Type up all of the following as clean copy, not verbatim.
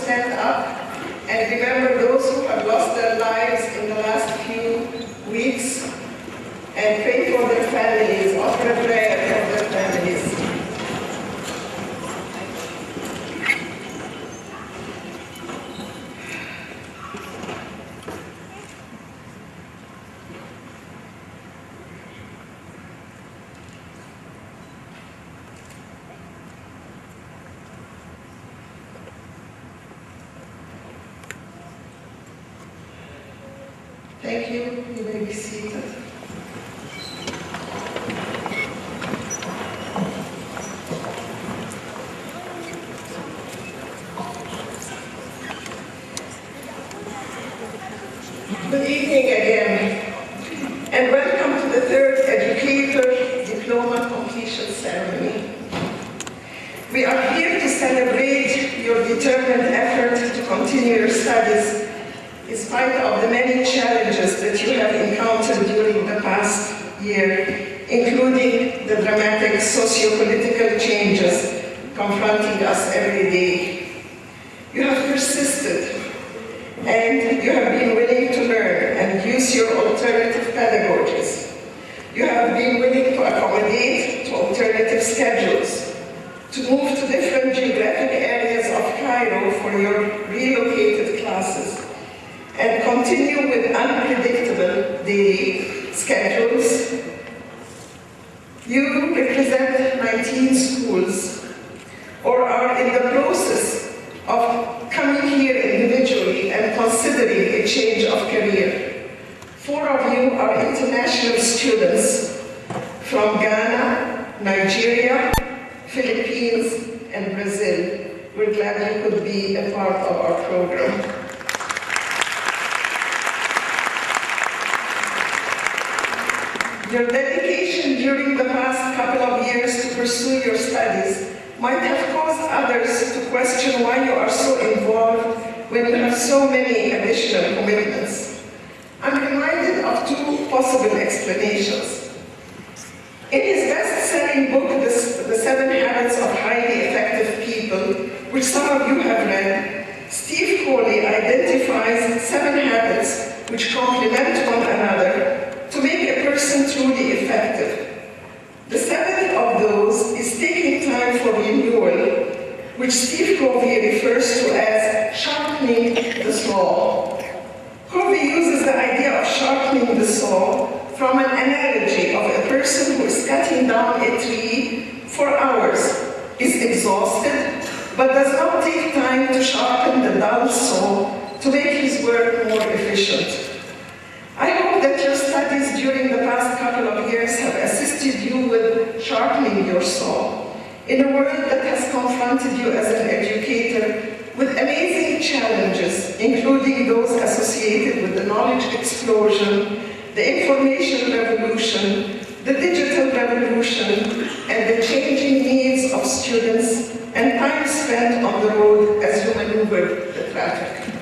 stand up and remember those who have lost their lives in the last few weeks and pray for their families, offer a prayer for their families. Thank you. You may be seated. Good evening again, and welcome to the third Educator Diploma completion ceremony. We are here to celebrate your determined effort to continue your studies in spite of the many challenges that you have encountered during the past year, including the dramatic socio-political changes confronting us every day. You have persisted, and you have been willing to learn and use your alternative pedagogies. You have been willing to accommodate to alternative schedules, to move to different geographic areas of Cairo for your relocated classes, and continue with unpredictable daily schedules. You represent 19 schools, or are in the process of coming here individually and considering a change of career. 4 of you are international students from Ghana, Nigeria, Philippines, and Brazil. We're glad you could be a part of our program. Your dedication during the past couple of years to pursue your studies might have caused others to question why you are so involved when you have so many additional commitments. I'm reminded of 2 possible explanations. In his best-selling book, The 7 Habits of Highly Effective People, which some of you have read, Steve Coley identifies 7 habits which complement one another to make a person truly effective. The 7th of those is taking time for renewal, which Steve Covey refers to as sharpening the saw. Covey uses the idea of sharpening the saw from an analogy of a person who is cutting down a tree for hours, is exhausted, but does not take time to sharpen the dull saw to make his work more efficient. I hope that your studies during the past couple of years have assisted you with sharpening your saw in a world that has confronted you as an educator with amazing challenges, including those associated with the knowledge explosion, the information revolution, the digital revolution, and the changing needs of students and time spent on the road as you maneuver the traffic.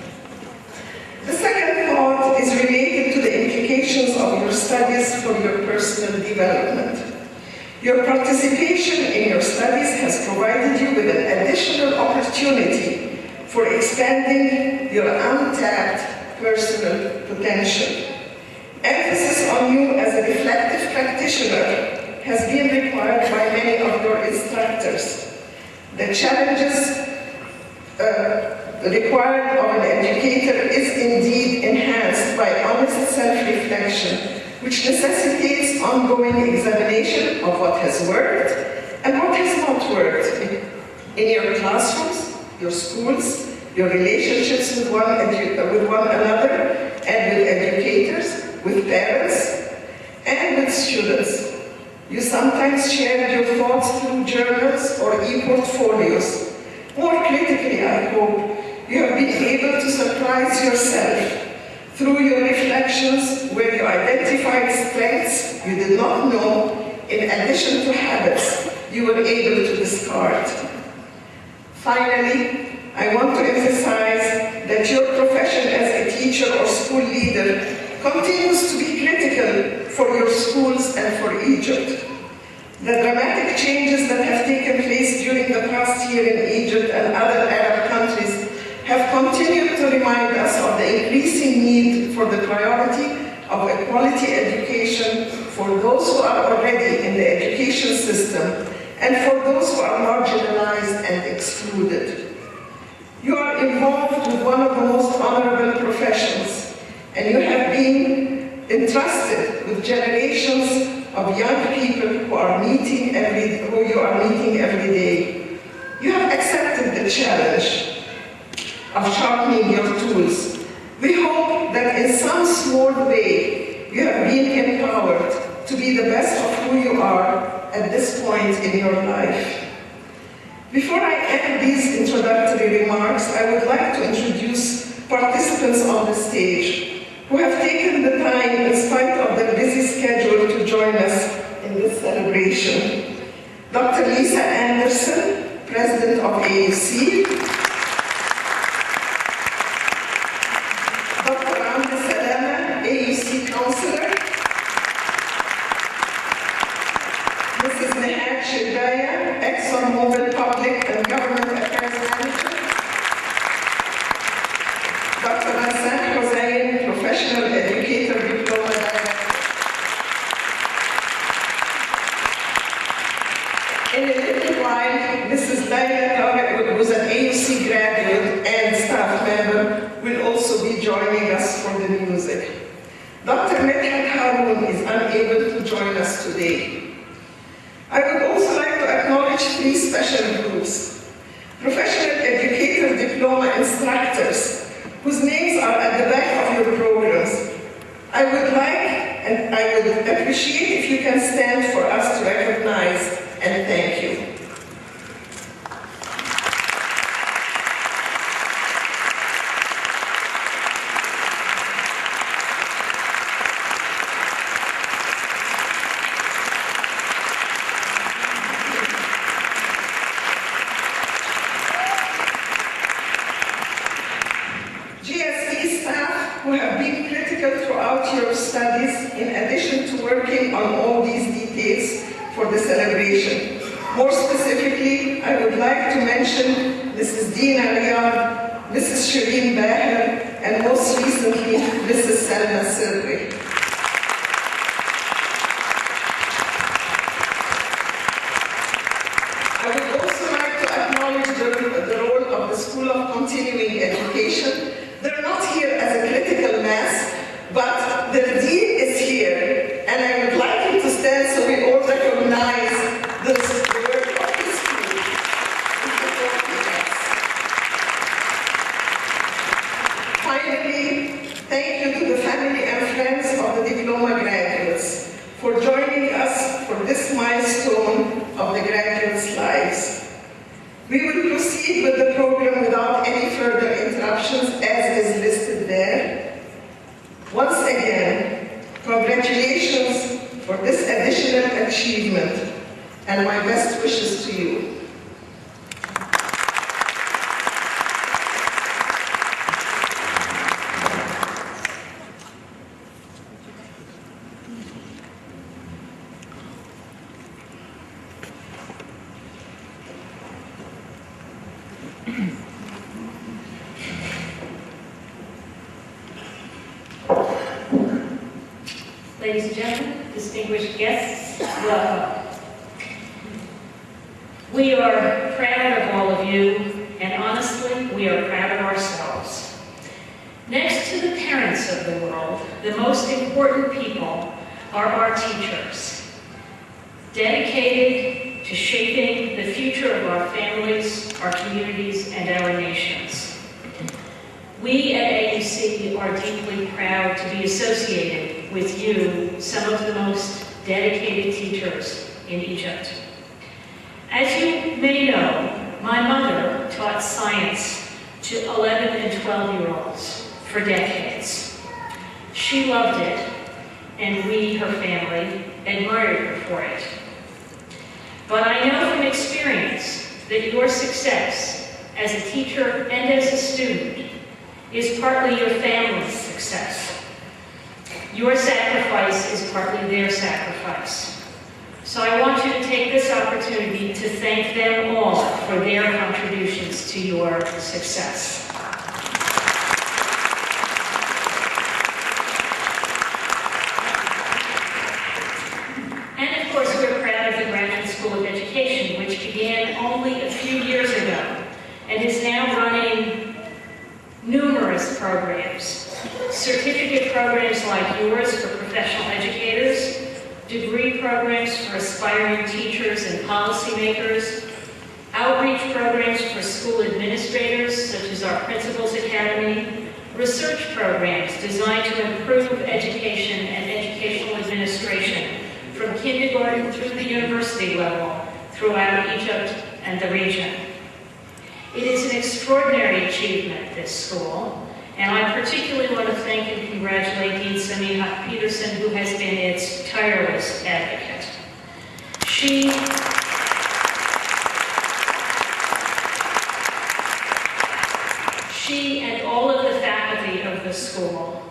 The second thought is related to the implications of your studies for your personal development. Your participation in your studies has provided you with an additional opportunity for expanding your untapped personal potential. Emphasis on you as a reflective practitioner has been required by many of your instructors. The challenges required of an educator is indeed enhanced by honest self-reflection, which necessitates ongoing examination of what has worked and what has not worked in your classrooms, your schools, your relationships with one another, and with educators, with parents, and with students. You sometimes shared your thoughts through journals or e-portfolios. More critically, I hope, you have been able to surprise yourself through your reflections where you identified strengths you did not know in addition to habits you were able to discard. Finally, I want to emphasize that your profession as a teacher or school leader continues to be critical for your schools and for Egypt. The dramatic changes that have taken place during the past year in Egypt and other Arab countries have remind us of the increasing need for the priority of a quality education for those who are already in the education system and for those who are marginalized and excluded. You are involved with one of the most honorable professions, and you have been entrusted with generations of young people who you are meeting every day. You have accepted the challenge of sharpening your tools. We hope that in some small way you have been empowered to be the best of who you are at this point in your life. Before I end these introductory remarks, I would like to introduce participants on the stage who have taken the time, in spite of their busy schedule, to join us in this celebration. Dr. Lisa Anderson, President of AUC. Dr. Amna Salama, AUC Counselor. Mrs. Nehat Shidaya, ExxonMobil Public and Government Affairs Manager. Dr. Hassan Hossein, Professional Educator, Diploma Director. In a little while, Mrs. Laila Tawek, who's an AUC graduate and staff member, will also be joining us for the music. Dr. Medhat Haroun is unable to join us today. I would also like to acknowledge three special groups. Professional Educator Diploma instructors, whose names are at the back of your programs. I would appreciate if you can stand for us to recognize and thank you. Who have been critical throughout your studies, in addition to working on all these details for the celebration. More specifically, I would like to mention Mrs. Dina Riyad, Mrs. Shireen Bahar, and most recently, Mrs. Salma Sirri. I would also like to acknowledge the role of the School of Continuing Education. They're not here as a critical mass, but the dean is here, and I would like him to stand so we all recognize the work of the school. Finally, thank you to the family and friends of the Diploma graduates for joining us for this milestone of the graduates' lives. We will proceed with the program without any further interruptions, as is listed there. Once again, congratulations for this additional achievement, and my best wishes to you. Ladies and gentlemen, distinguished guests, welcome. We are proud of all of you, and honestly, we are proud of ourselves. Next to the parents of the world, the most important people are our teachers, dedicated to shaping the future of our families, our communities, and our nations. We at AUC are deeply proud to be associated with you, some of the most dedicated teachers in Egypt. As you may know, my mother taught science to 11 and 12-year-olds for decades. She loved it, and we, her family, admired her for it. But I know from experience that your success as a teacher and as a student is partly your family's success. Your sacrifice is partly their sacrifice. So I want you to take this opportunity to thank them all for their contributions to your success. numerous programs. Certificate programs like yours for professional educators, degree programs for aspiring teachers and policymakers, outreach programs for school administrators, such as our Principals Academy, research programs designed to improve education and educational administration from kindergarten through the university level throughout Egypt and the region. It is an extraordinary achievement, this school, and I particularly want to thank and congratulate Dean Samiha Peterson, who has been its tireless advocate. She and all of the faculty of the school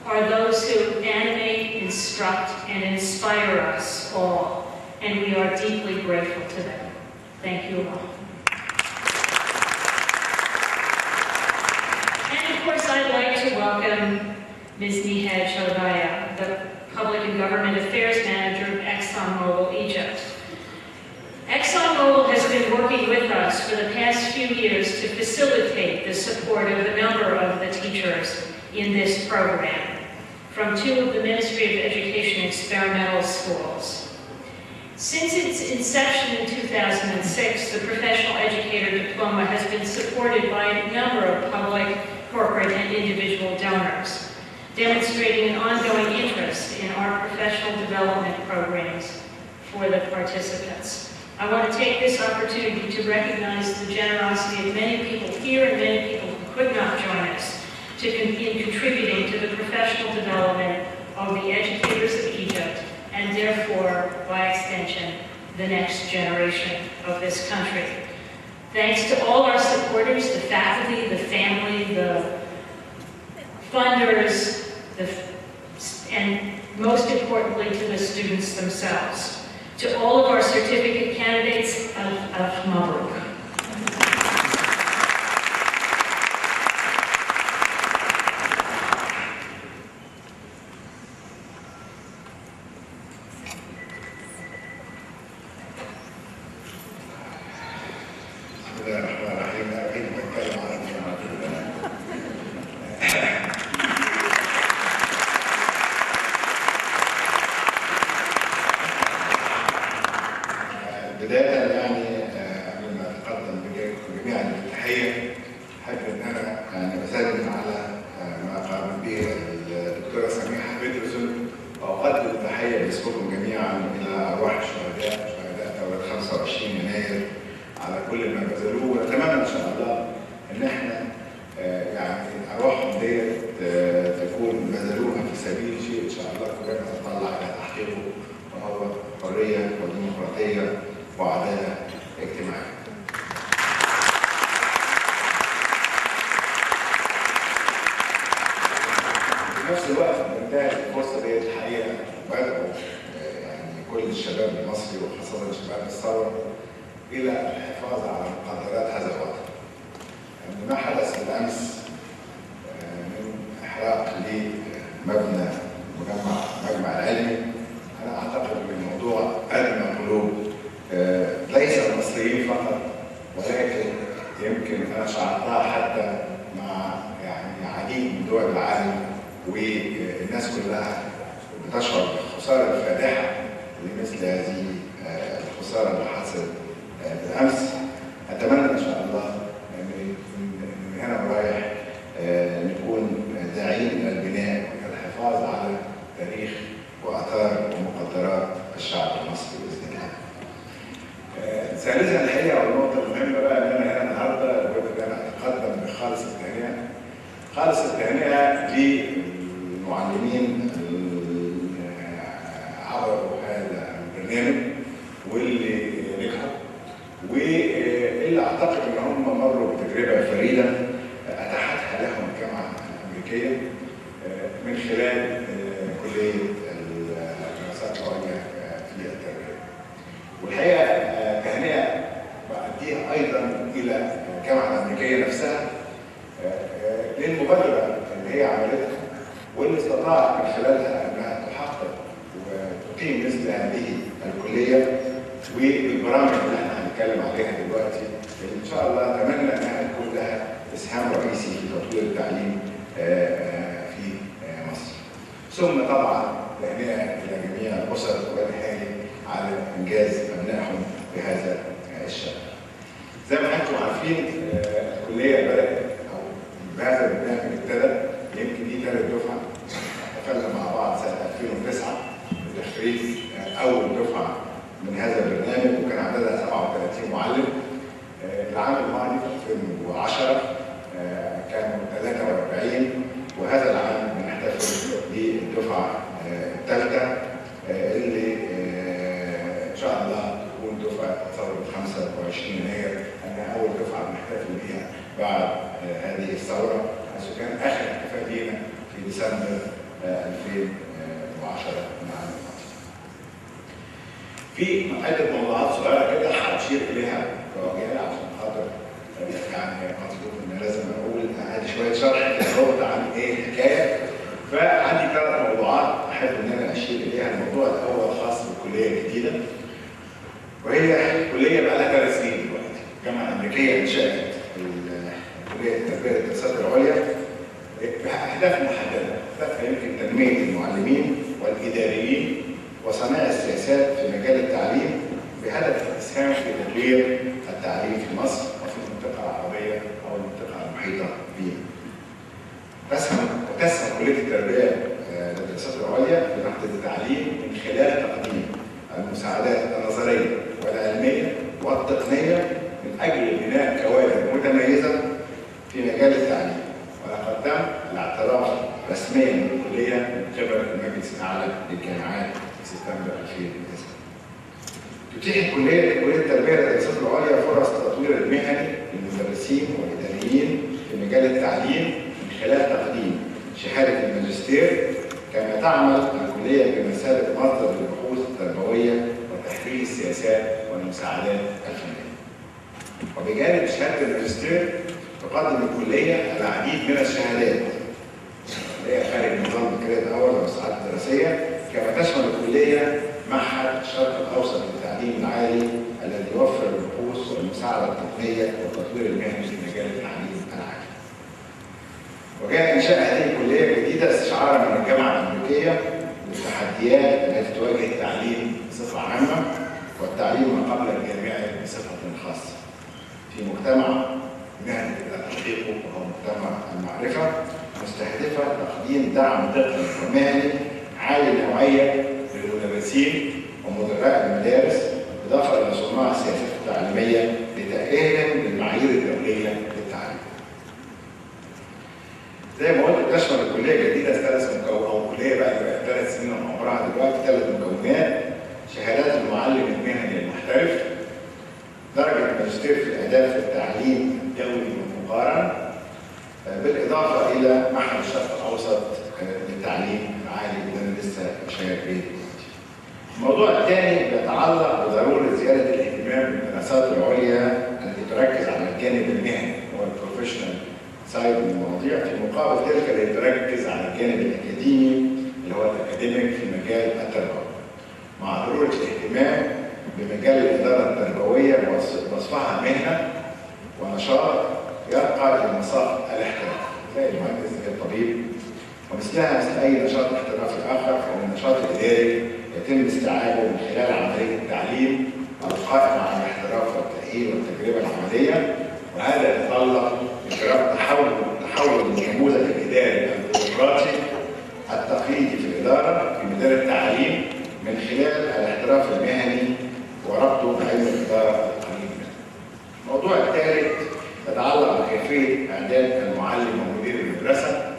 are those who animate, instruct, and inspire us all, and we are deeply grateful to them. Thank you all. And of course, I'd like to welcome Ms. Nihad Shodaya, the Public and Government Affairs Manager of ExxonMobil Egypt. ExxonMobil has been working with us for the past few years to facilitate the support of a number of the teachers in this program from 2 of the Ministry of Education experimental schools. Since its inception in 2006, the Professional Educator Diploma has been supported by a number of public, corporate, and individual donors, demonstrating an ongoing interest in our professional development programs for the participants. I want to take this opportunity to recognize the generosity of many people here and many people who could not join us in contributing to the professional development of the educators of Egypt and therefore, by extension, the next generation of this country. Thanks to all our supporters, the faculty, the family, the funders, and most importantly to the students themselves. To all of our certificate candidates, of Mabruk. بداية يعني قبل ما أتقدم بجميع التحية أحب إن أنا يعني أسلم على ما قام به الدكتورة سميحة بيترسون وأقدم التحية باسمكم جميعا إلى أرواح الشهداء ثورة 25 يناير على كل ما بذلوه، ونتمنى إن شاء الله إن إحنا يعني أرواحهم ديت تكون بذلوها في سبيل شيء إن شاء الله كلنا نتطلع إلى تحقيقه، وهو حرية وديمقراطية وعدالة اجتماعية. في نفس الوقت بنتهز الفرصة دي الحقيقة بدأوا يعني كل الشباب المصري وخاصة شباب الثورة إلى الحفاظ على مقدرات هذا الوطن. يعني ما حدث بالأمس من إحراق لمبنى مجمع العلمي، أنا أعتقد أن الموضوع أدمى قلوب ليس المصريين فقط، ولكن يمكن أنا شعرتها حتى مع يعني عديد من دول العالم، والناس كلها بتشعر بالخسارة الفادحة لمثل هذه الخسارة اللي حصلت بالأمس. أتمنى إن شاء الله من هنا ورايح نكون داعين إلى البناء والحفاظ على تاريخ وآثار ومقدرات الشعب المصري بإذن الله. ثالثا الحقيقة والنقطة المهمة بقى إن أنا هنا النهارده لابد إن أنا أتقدم بخالص التهنئة. خالص التهنئة للمعلمين عبروا هذا البرنامج واللي نجحوا، واللي أعتقد إن هم مروا بتجربة فريدة أتاحتها لهم الجامعة الأمريكية من خلال كلية الدراسات العليا في التربية. والحقيقة تهنئة بأديها أيضا إلى الجامعة الأمريكية نفسها للمبادرة اللي هي عملتها واللي استطاعت من خلالها أنها تحقق وتقيم مثل هذه الكلية والبرامج اللي احنا هنتكلم عليها دلوقتي، اللي إن شاء الله أتمنى أنها تكون لها إسهام رئيسي في تطوير التعليم ثم طبعا تهنئه الى جميع الاسر والاهالي على انجاز ابنائهم بهذا الشأن. زي ما انتم عارفين الكليه بدات او بهذا البرنامج ابتدى يمكن دي ثالث دفعه. احتفلنا مع بعض سنه 2009 بتخريج اول دفعه من هذا البرنامج وكان عددها 37 معلم. العام الماضي في 2010 كانوا 43 وهذا العام بنحتفل بالدفعه الثالثه اللي ان شاء الله تكون دفعه ثوره 25 يناير انها اول دفعه بنحتفل بها بعد هذه الثوره حيث كان اخر احتفال لينا في ديسمبر 2010 من العام الماضي. في عده موضوعات صغيره كده هشير اليها توجيهات عشان خاطر يعني مطلوب ان لازم اقول عندي شويه شرح كده عن ايه الحكايه. فعندي 3 موضوعات احب ان انا اشير اليها. الموضوع الاول خاص بالكليه الجديده وهي كليه بقى لها 3 سنين دلوقتي. الجامعه الامريكيه انشات كليه التربيه والدراسات العليا باهداف محدده. هدفها يمكن تنميه المعلمين والاداريين وصناع السياسات في مجال التعليم بهدف الاسهام في تطوير التعليم في مصر وفي المنطقه العربيه او المنطقه المحيطه بها. تسهم كليه التربيه والدراسات العليا في نقل التعليم من خلال تقديم المساعدات النظريه والعلميه والتقنيه من اجل بناء كوادر متميزه في مجال التعليم. ولقد تم الاعتراف رسميا بالكليه من قبل المجلس الاعلى للجامعات في سبتمبر 2009. تتيح كليه التربيه والدراسات العليا فرص التطوير المهني للمدرسين والاداريين في مجال التعليم من خلال تقديم شهاده الماجستير، كما تعمل الكليه بمثابه مصدر للبحوث التربويه وتحرير السياسات والمساعدات الفنيه. وبجانب شهاده الماجستير تقدم الكليه العديد من الشهادات اللي هي خارج نظام الكريدت الاول والمساعدات الدراسيه. كما تشمل الكليه معهد الشرق الاوسط للتعليم العالي الذي يوفر البحوث والمساعده التقنيه والتطوير المهني في مجال التعليم العالي. وجاء انشاء هذه الكليه الجديده استشعارا من الجامعه الامريكيه للتحديات التي تواجه التعليم بصفه عامه والتعليم ما قبل الجامعي بصفه خاصه في مجتمع مهني تحقيقه وهو مجتمع المعرفه، مستهدفه تقديم دعم تقني ومهني عالي النوعيه للمدرسين ومدراء المدارس، اضافه الى صناع السياسات التعليميه لتاهيلهم للمعايير الدوليه للتعليم. زي ما قلت تشمل الكليه الجديده 3 مكونات او كليه بقى 3 سنين من عمرها دلوقتي 3 مكونات: شهادات المعلم المهني المحترف، درجه الماجستير في الاداب في التعليم الدولي والمقارن، بالاضافه الى معهد الشرق الاوسط للتعليم العالي اللي انا لسه شايف بيه دلوقتي. الموضوع الثاني بيتعلق بضروره زياده الاهتمام بالدراسات العليا التي تركز على الجانب المهني هو البروفيشنال سايد من المواضيع، في مقابل تلك التي تركز على الجانب الاكاديمي اللي هو الاكاديميك في مجال التربوي، مع ضروره الاهتمام بمجال الاداره التربويه ووصفها مهنه ونشاط يرقى الى مصاف الاحتراف زي المهندس زي الطبيب، ومثلها مثل اي نشاط احترافي اخر فهو النشاط الاداري يتم استيعابه من خلال عمليه التعليم القائم على الاحتراف والتاهيل والتجربه العمليه، وهذا يتطلب اجراء تحول النموذج الاداري البيروقراطي التقليدي في الاداره في مجال التعليم من خلال الاحتراف المهني وربطه بعلم الاداره القريب منه. الموضوع الثالث يتعلق بكيفيه اعداد المعلم ومدير المدرسه،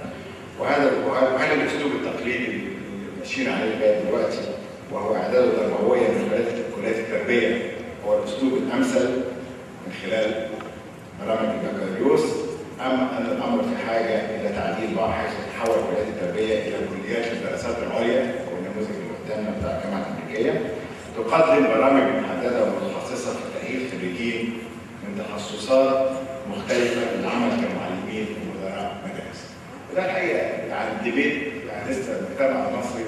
وهل الاسلوب التقليدي اللي ماشيين عليه لغايه دلوقتي وهو اعداده تربويا من كليات التربيه هو الاسلوب الامثل من خلال برامج البكالوريوس، ام ان الامر في حاجه الى تعديل بعض حيث تتحول كليات التربيه الى كليات الدراسات العليا والنموذج اللي قدامنا بتاع الجامعه الامريكيه تقدم برامج محدده ومتخصصه في تاهيل خريجين من تخصصات مختلفه للعمل كمعلمين ومدراء مدارس. وده الحقيقه يعني الديبيت يعني لسه المجتمع المصري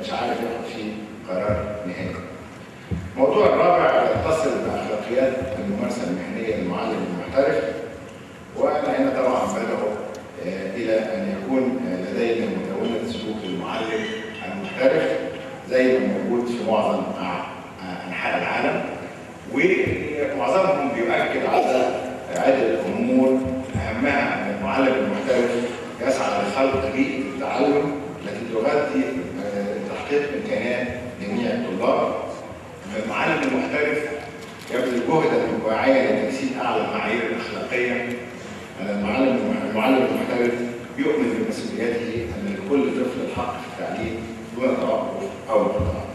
مش عارف ياخد فيه قرار نهائي. الموضوع الرابع يتصل باخلاقيات الممارسه المهنيه للمعلم المحترف، وانا هنا طبعا بدعو الى ان يكون لدينا مدونه سلوك المعلم المحترف يسعى لخلق بيئة التعلم التي تغطي تحقيق إمكانيات جميع الطلاب. المعلم المحترف يبذل جهدا واعيا لتجسيد أعلى المعايير الأخلاقية. المعلم المحترف يؤمن بمسؤوليته أن لكل طفل الحق في التعليم دون توقف أو انقطاع.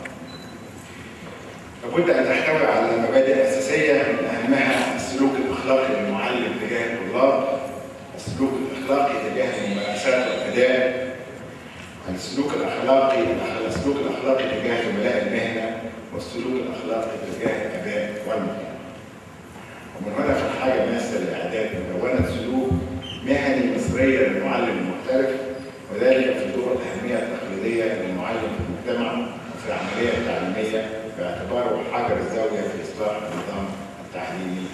لابد أن تحتوي على مبادئ أساسية من أهمها السلوك الأخلاقي للمعلم تجاه الطلاب، السلوك الأخلاقي تجاه الممارسات والأداء، السلوك الأخلاقي تجاه زملاء المهنة، والسلوك الأخلاقي تجاه الآباء والمجتمع. ومن هنا في الحاجة ماسة لإعداد مدونة سلوك مهني مصرية للمعلم المحترف، وذلك في دور الأهمية التقليدية للمعلم في المجتمع وفي العملية التعليمية باعتباره حجر الزاوية في إصلاح النظام التعليمي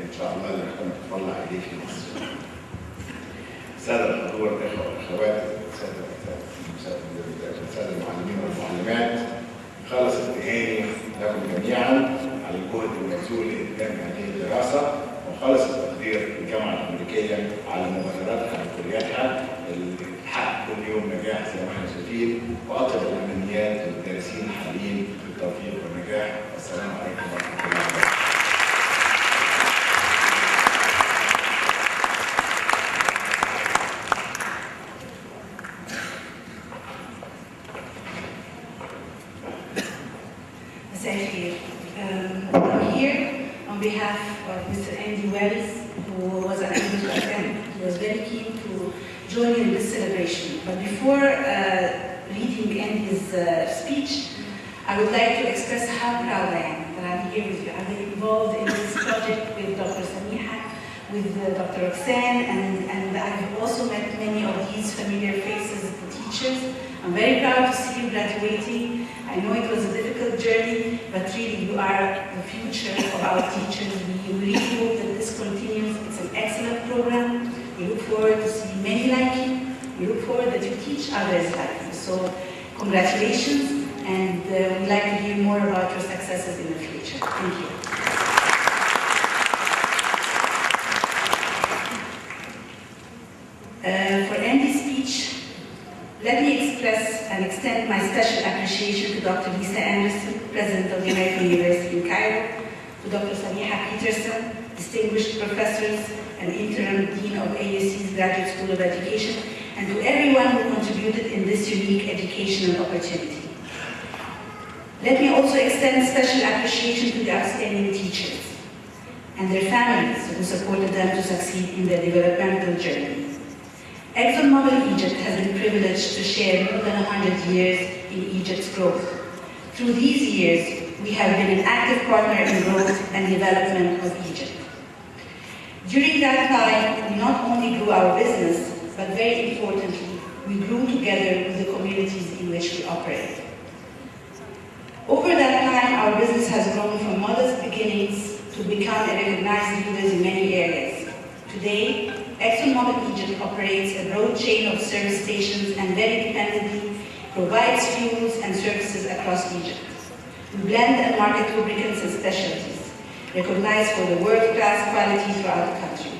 إن شاء الله اللي احنا بنتطلع إليه في مصر. السادة الحضور، الإخوة والأخوات، السادة المعلمين والمعلمات، خالص التهاني لكم جميعا على الجهد المبذول لإتمام هذه الدراسة، وخالص التقدير للجامعة الأمريكية على مبادراتها وكلياتها اللي بتحقق كل يوم نجاح زي ما احنا شايفين، وأطيب الأمنيات للدارسين الحاليين بالتوفيق والنجاح. والسلام عليكم ورحمة الله وبركاته. I'm here on behalf of Mr. Andy Wells, who was unable to attend. He was very keen to join in this celebration. But before reading Andy's speech, I would like to express how proud I am that I'm here with you. I've been involved in this project with Dr. Samiha, with Dr. Roxanne, and I've also met many of these familiar faces, the teachers. I'm very proud to see you graduating. I know it was a difficult journey, but really you are the future of our teachers. We really hope that this continues. It's an excellent program. We look forward to seeing many like you. We look forward that you teach others like you. So congratulations, and we'd like to hear more about your successes in the future. Thank you. For Andy's speech, let me express and extend my special appreciation to Dr. Lisa Anderson, President of the American University in Cairo, to Dr. Samiha Peterson, distinguished professors and interim dean of AUC's Graduate School of Education, and to everyone who contributed in this unique educational opportunity. Let me also extend special appreciation to the outstanding teachers and their families who supported them to succeed in their developmental journey. ExxonMobil Egypt has been privileged to share more than 100 years in Egypt's growth. Through these years, we have been an active partner in growth and development of Egypt. During that time, we not only grew our business, but very importantly, we grew together with the communities in which we operate. Over that time, our business has grown from modest beginnings to become a recognized leader in many areas. Today, ExxonMobil Egypt operates a broad chain of service stations and very dependably provides fuels and services across Egypt. We blend and market lubricants and specialties, recognized for the world-class quality throughout the country.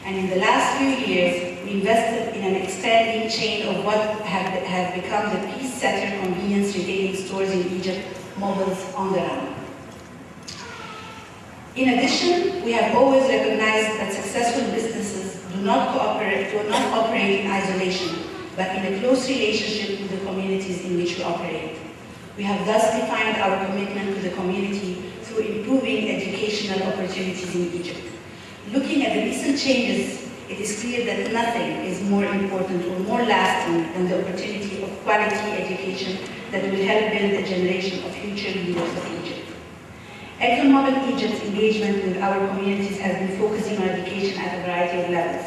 And in the last few years, we invested in an expanding chain of what have become the pace-setter convenience retailing stores in Egypt, Mobil's on the run. In addition, we have always recognized that successful businesses do not operate in isolation, but in a close relationship with the communities in which we operate. We have thus defined our commitment to the community through improving educational opportunities in Egypt. Looking at the recent changes, it is clear that nothing is more important or more lasting than the opportunity of quality education that will help build a generation of future leaders of Egypt. ExxonMobil Egypt's engagement with our communities has been focusing on education at a variety of levels,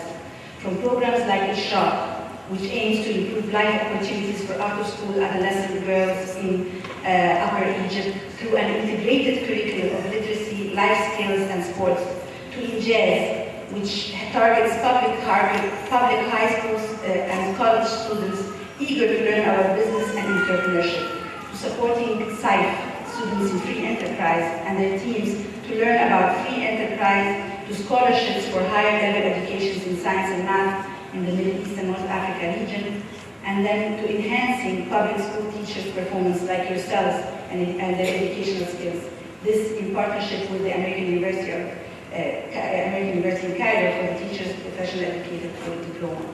from programs like Ishraq, which aims to improve life opportunities for out-of-school adolescent girls in Upper Egypt through an integrated curriculum of literacy, life skills, and sports, to Injaz, which targets public high schools and college students eager to learn about business and entrepreneurship, to supporting SAIF, students in free enterprise and their teams to learn about free enterprise, to scholarships for higher level educations in science and math, in the Middle East and North Africa region, and then to enhancing public school teachers' performance like yourselves and their educational skills. This in partnership with the American University in Cairo for the teachers professional educated for diploma.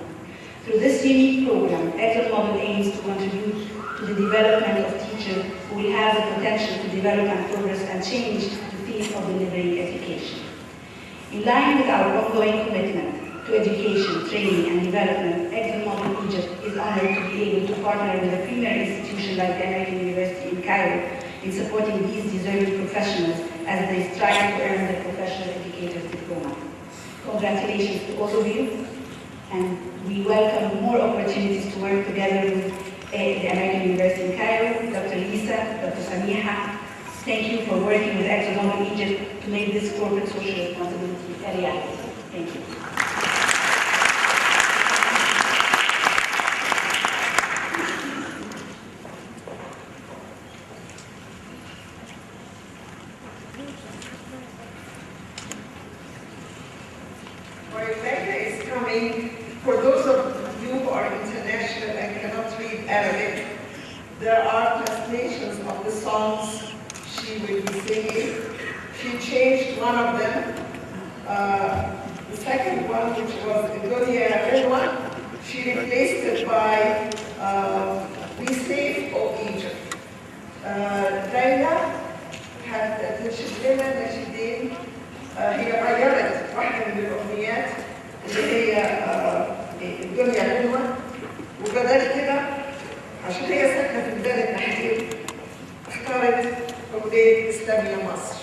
Through this unique program, EXO model aims to contribute to the development of teachers who will have the potential to develop and progress and change the field of delivering education. In line with our ongoing commitment to education, training, and development, EXO Model Egypt is honored to be able to partner with a premier institution like the American University in Cairo in supporting these deserving professionals as they strive to earn their professional educator's diploma. Congratulations to all of you, and we welcome more opportunities to work together with the American University in Cairo, Dr. Lisa, Dr. Samiha. Thank you for working with EXO Model Egypt to make this corporate social responsibility a reality. Thank you. While Becca is coming, for those of you who are international and cannot read Arabic, there are translations of the songs she will be singing. She changed one of them. The second one, which was Educator, she replaced it by We Save O Egypt. ليلى تنشد لنا نشيدين. هي غيرت واحدة من الأغنيات اللي هي الدنيا حلوة، وبدأت كده عشان هي ساكنة في بلاد التحرير اختارت أغنية إسلام يا مصر.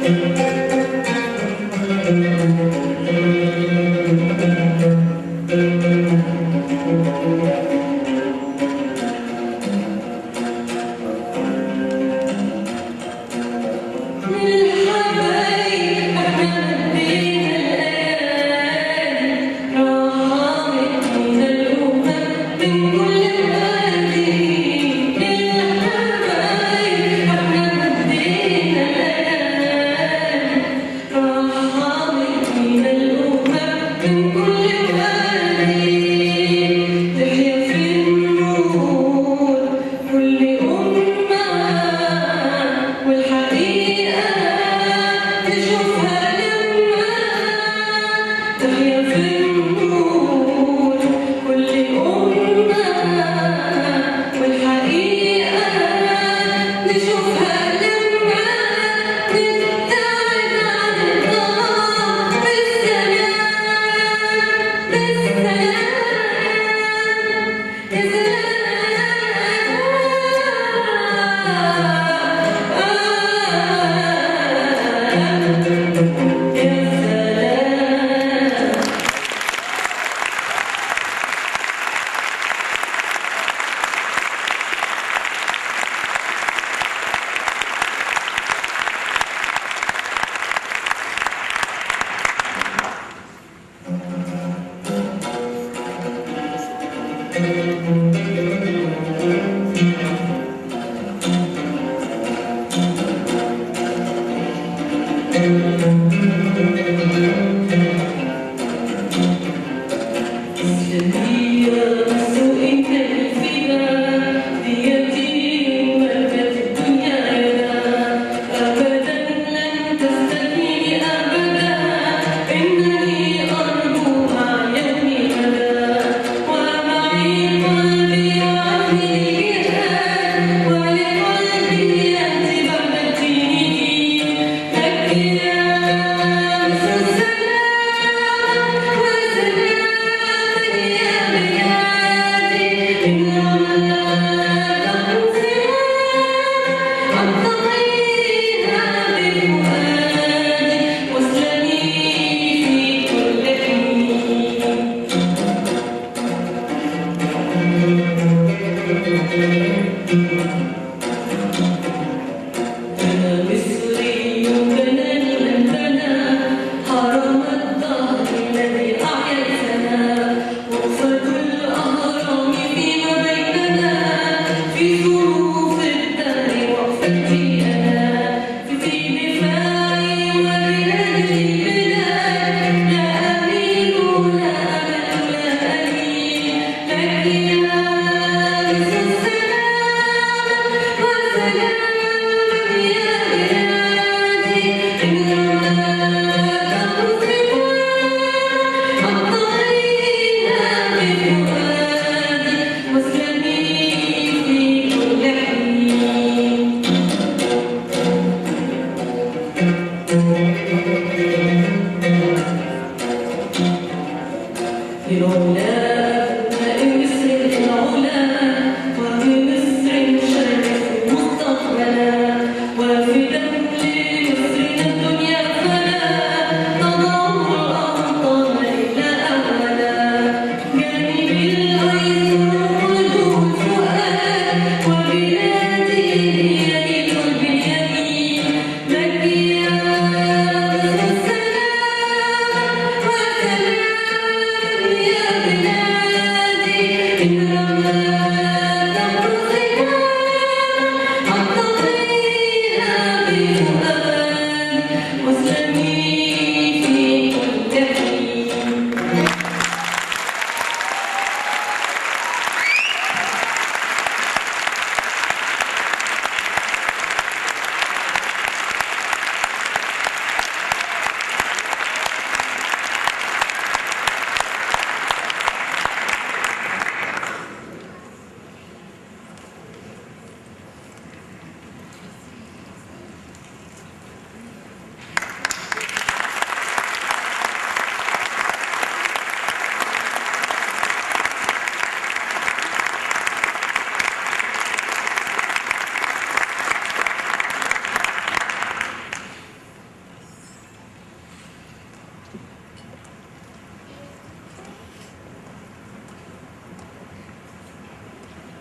This is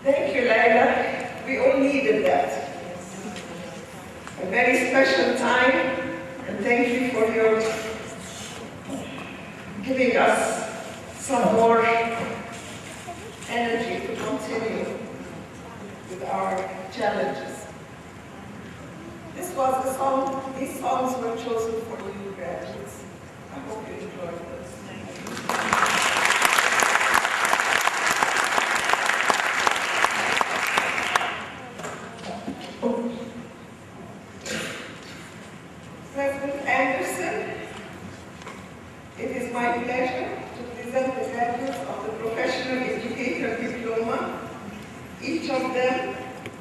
Thank you, Laila. We all needed that. A very special time, and thank you for your giving us some more energy to continue with our challenges. This was the song, these songs were chosen for you graduates. I hope you enjoyed this. President Anderson, it is my pleasure to present the graduates of the Professional Educator Diploma. Each of them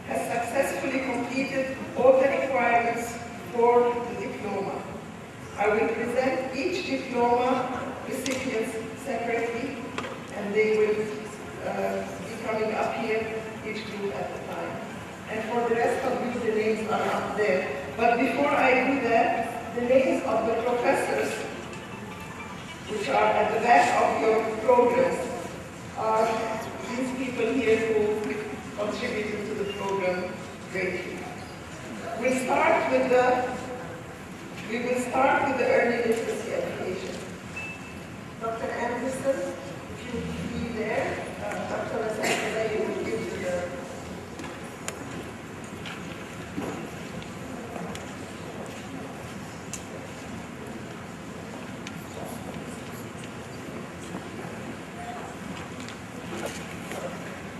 has successfully completed all the requirements for the diploma. I will present each diploma recipients separately, and they will be coming up here, each group at a time. And for the rest of you, the names are up there. But before I do that, the names of the professors, which are at the back of your programs, are these people here who contributed to the program greatly. We will start with the early literacy education. Dr. Anderson, if you will be there, Dr. Asante, you will give you the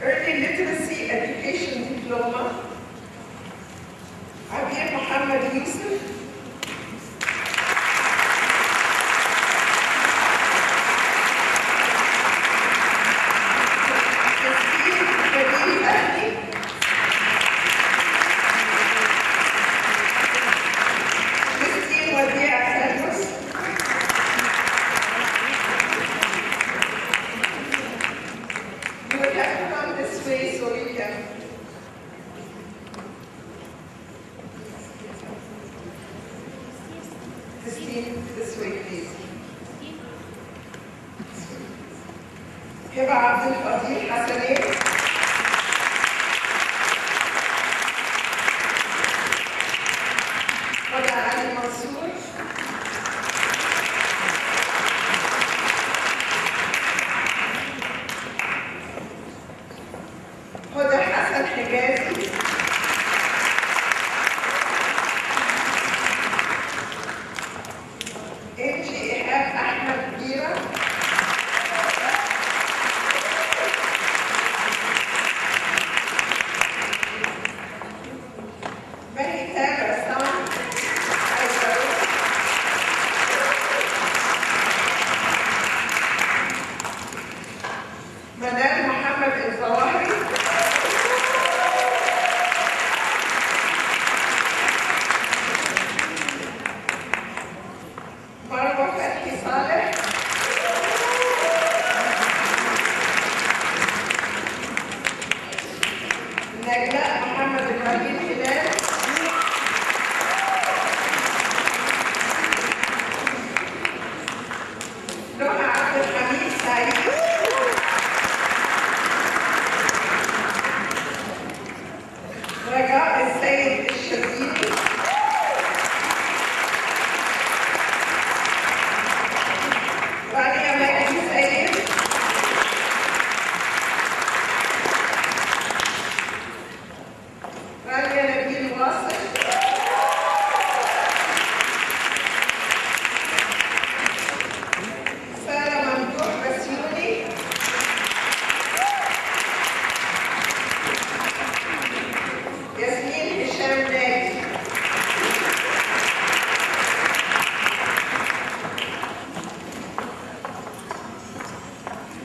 Early Literacy Education Diploma, Abir Muhammad Yusuf, this way, please. Heba Abdul Fadil Hassanin. Hoda Ali Mansour. Hoda Hassan Higazi.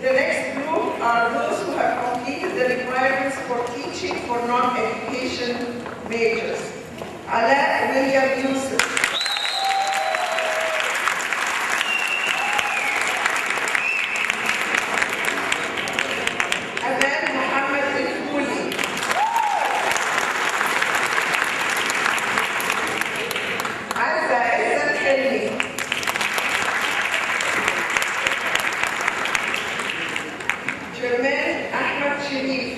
The next group are those who have completed the requirements for teaching for non-education majors. Ala William Yusuf. Aman Muhammad Al-Khuli. Azza Izzat Hilmi. Jermaine Ahmad Sharif.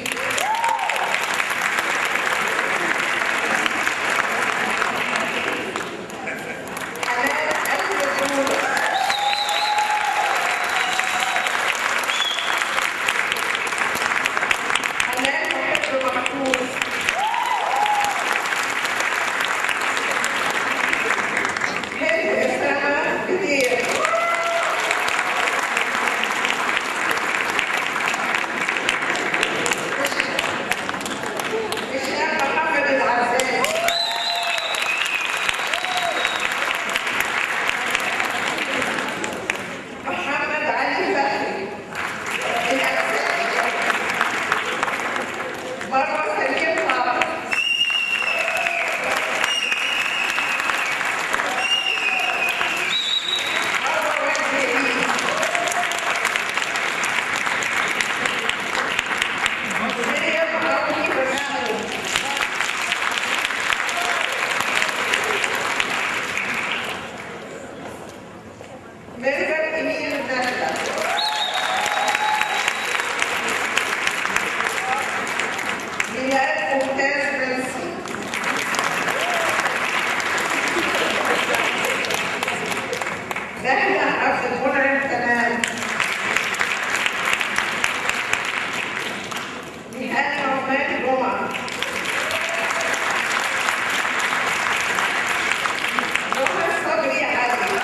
نهلة عبد المنعم تمام. نهال عمان جمعة. نهى صبري علي.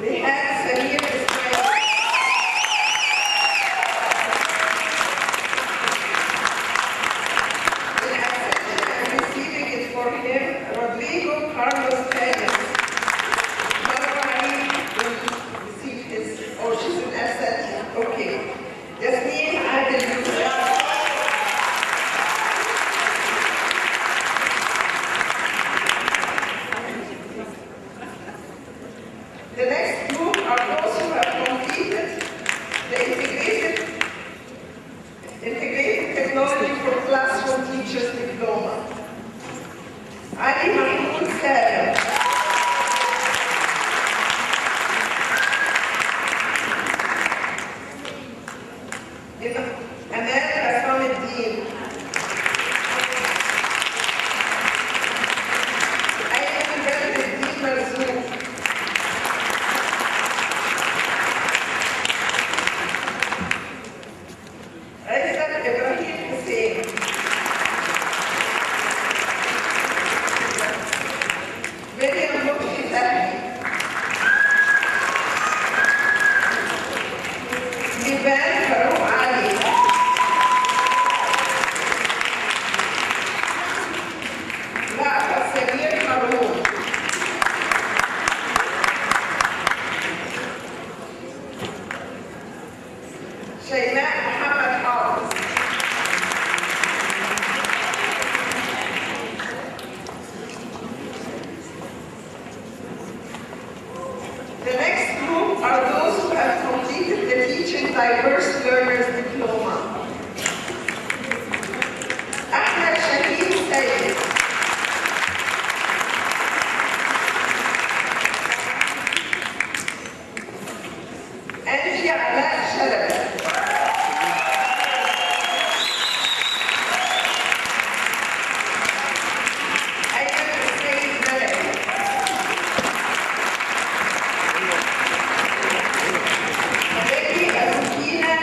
ريحان سمير إسماعيل. For him, Rodrigo Carlos Perez. Marwari will receive his, oh, she's an asset. Okay. Yasmin Adel Yusuf. The next group are those who have completed the integrated technology for classroom teachers diploma. Ali Mahmoud Salim. Amal Rasamuddin. Ayman Badruddin Marzouk. Aizat Ibrahim Hussein. Miriam Lutfi Zahri. Liban Farouk Ali. Rafa Samir Maroon. Shayma Muhammad Hafiz. The next group are those who have completed the Teaching Diverse Learners Diploma. Ahmed Shahid Sayyid. Angie Alaa Shalabi. Ayman Hussein Malek. Lady Azukina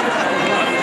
Thank you.